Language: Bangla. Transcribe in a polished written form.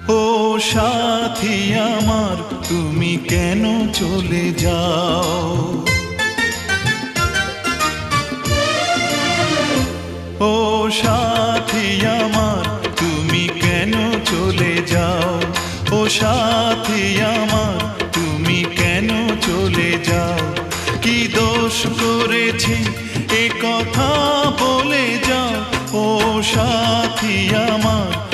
ও সাথী আমার, তুমি কেন চলে যাও? ও সাথী আমার, তুমি কেন চলে যাও? ও সাথী আমার, তুমি কেন চলে যাও? কি দোষ করেছি এ কথা বলে যাও। ও সাথী আমার,